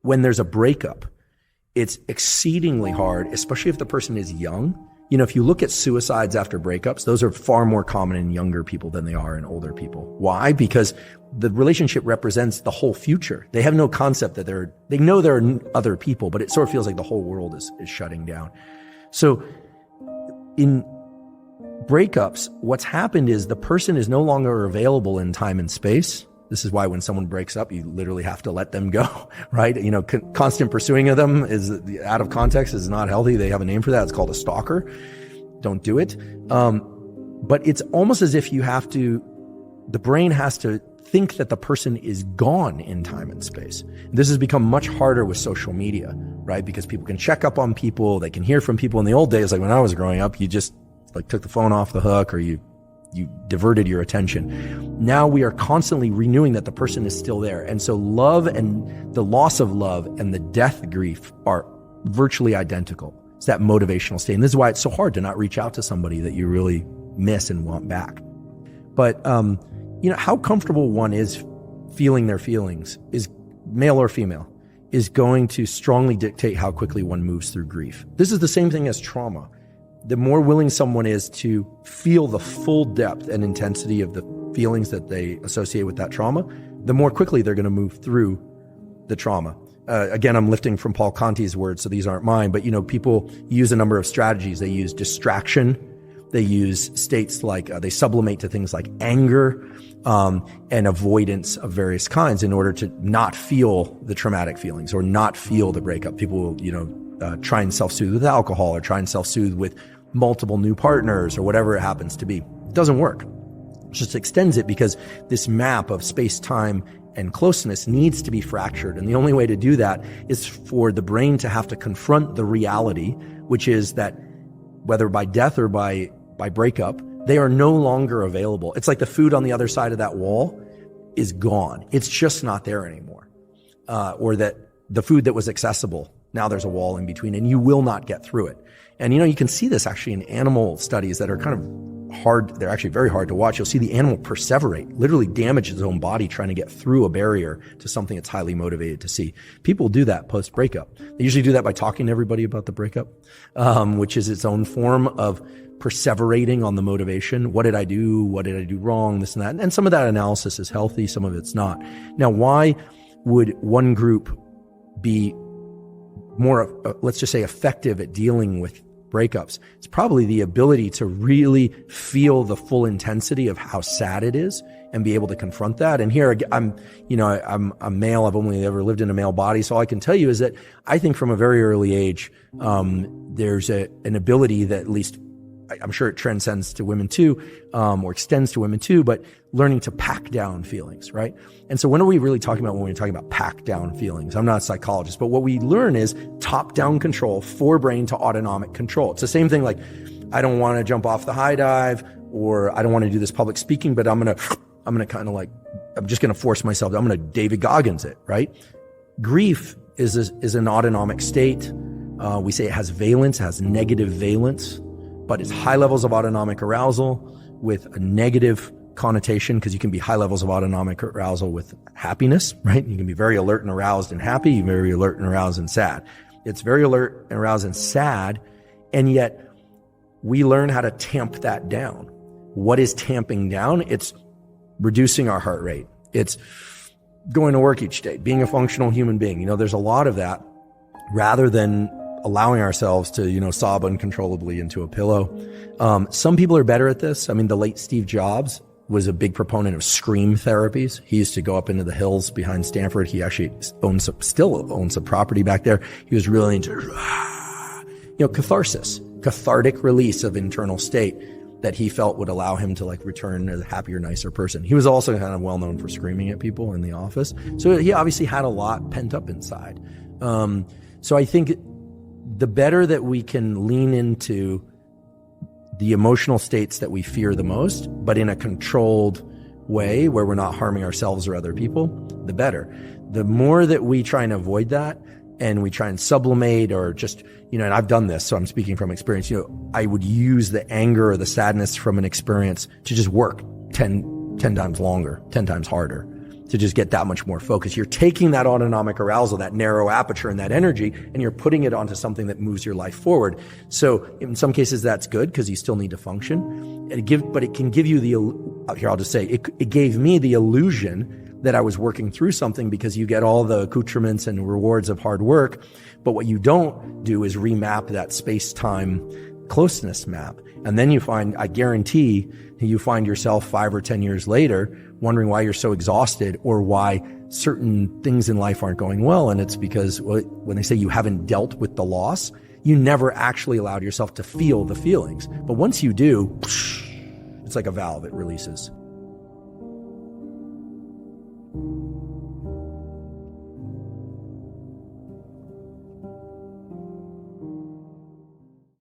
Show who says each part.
Speaker 1: when there's a breakup, it's exceedingly hard, especially if the person is young. You know, if you look at suicides after breakups, those are far more common in younger people than they are in older people. Why? Because the relationship represents the whole future. They have no concept that they know there are other people, but it sort of feels like the whole world is shutting down. So in breakups, what's happened is the person is no longer available in time and space. This is why when someone breaks up, you literally have to let them go, right? You know, constant pursuing of them is out of context, is not healthy. They have a name for that. It's called a stalker. Don't do it. But it's almost as if the brain has to think that the person is gone in time and space. This has become much harder with social media, right? Because people can check up on people. They can hear from people. In the old days, like when I was growing up, you just like took the phone off the hook, or you diverted your attention. Now we are constantly renewing that the person is still there. And so love and the loss of love and the death grief are virtually identical. It's that motivational state. And this is why it's so hard to not reach out to somebody that you really miss and want back. But, you know, how comfortable one is feeling their feelings, is male or female, is going to strongly dictate how quickly one moves through grief. This is the same thing as trauma. The more willing someone is to feel the full depth and intensity of the feelings that they associate with that trauma, the more quickly they're going to move through the trauma. Again, I'm lifting from Paul Conti's words, so these aren't mine, but you know, people use a number of strategies. They use distraction. They use states like, they sublimate to things like anger, and avoidance of various kinds in order to not feel the traumatic feelings or not feel the breakup. People will, you know, try and self-soothe with alcohol, or try and self-soothe with multiple new partners, or whatever it happens to be. It doesn't work. It just extends it, because this map of space, time, and closeness needs to be fractured. And the only way to do that is for the brain to have to confront the reality, which is that whether by death or by breakup, they are no longer available. It's like the food on the other side of that wall is gone. It's just not there anymore. Or that the food that was accessible, now there's a wall in between, and you will not get through it. And you know, you can see this actually in animal studies that are kind of hard. They're actually very hard to watch. You'll see the animal perseverate, literally damage its own body trying to get through a barrier to something it's highly motivated to see. People do that post-breakup. They usually do that by talking to everybody about the breakup, which is its own form of perseverating on the motivation. What did I do? What did I do wrong? This and that. And some of that analysis is healthy. Some of it's not. Now, why would one group be more, let's just say, effective at dealing with breakups? It's probably the ability to really feel the full intensity of how sad it is and be able to confront that. And here I'm a male. I've only ever lived in a male body. So all I can tell you is that I think from a very early age, there's an ability that, at least I'm sure it transcends to women too, or extends to women too, but learning to pack down feelings, right? And so when are we really talking about when we're talking about pack down feelings? I'm not a psychologist, but what we learn is top-down control, forebrain to autonomic control. It's the same thing like, I don't want to jump off the high dive, or I don't want to do this public speaking, but I'm going to kind of like, I'm just going to force myself. I'm going to David Goggins it, right? Grief is an autonomic state. We say it has valence, it has negative valence, but it's high levels of autonomic arousal with a negative connotation, because you can be high levels of autonomic arousal with happiness, right? You can be very alert and aroused and happy, very alert and aroused and sad. It's very alert and aroused and sad, and yet we learn how to tamp that down. What is tamping down? It's reducing our heart rate. It's going to work each day, being a functional human being. You know, there's a lot of that, rather than allowing ourselves to, you know, sob uncontrollably into a pillow. Some people are better at this. I mean, the late Steve Jobs was a big proponent of scream therapies. He used to go up into the hills behind Stanford. He actually still owns a property back there. He was really into, catharsis, cathartic release of internal state that he felt would allow him to like return as a happier, nicer person. He was also kind of well known for screaming at people in the office. So he obviously had a lot pent up inside. So I think the better that we can lean into the emotional states that we fear the most, but in a controlled way where we're not harming ourselves or other people, the better. The more that we try and avoid that, and we try and sublimate, or just, and I've done this, so I'm speaking from experience, I would use the anger or the sadness from an experience to just work 10 times longer, 10 times harder. to just get that much more focus. You're taking that autonomic arousal, that narrow aperture and that energy, and you're putting it onto something that moves your life forward. So in some cases that's good because you still need to function. But it can give you here I'll just say, it gave me the illusion that I was working through something because you get all the accoutrements and rewards of hard work. But what you don't do is remap that space-time closeness map. And then I guarantee you find yourself 5 or 10 years later wondering why you're so exhausted or why certain things in life aren't going well. And it's because when they say you haven't dealt with the loss, you never actually allowed yourself to feel the feelings. But once you do, it's like a valve, it releases.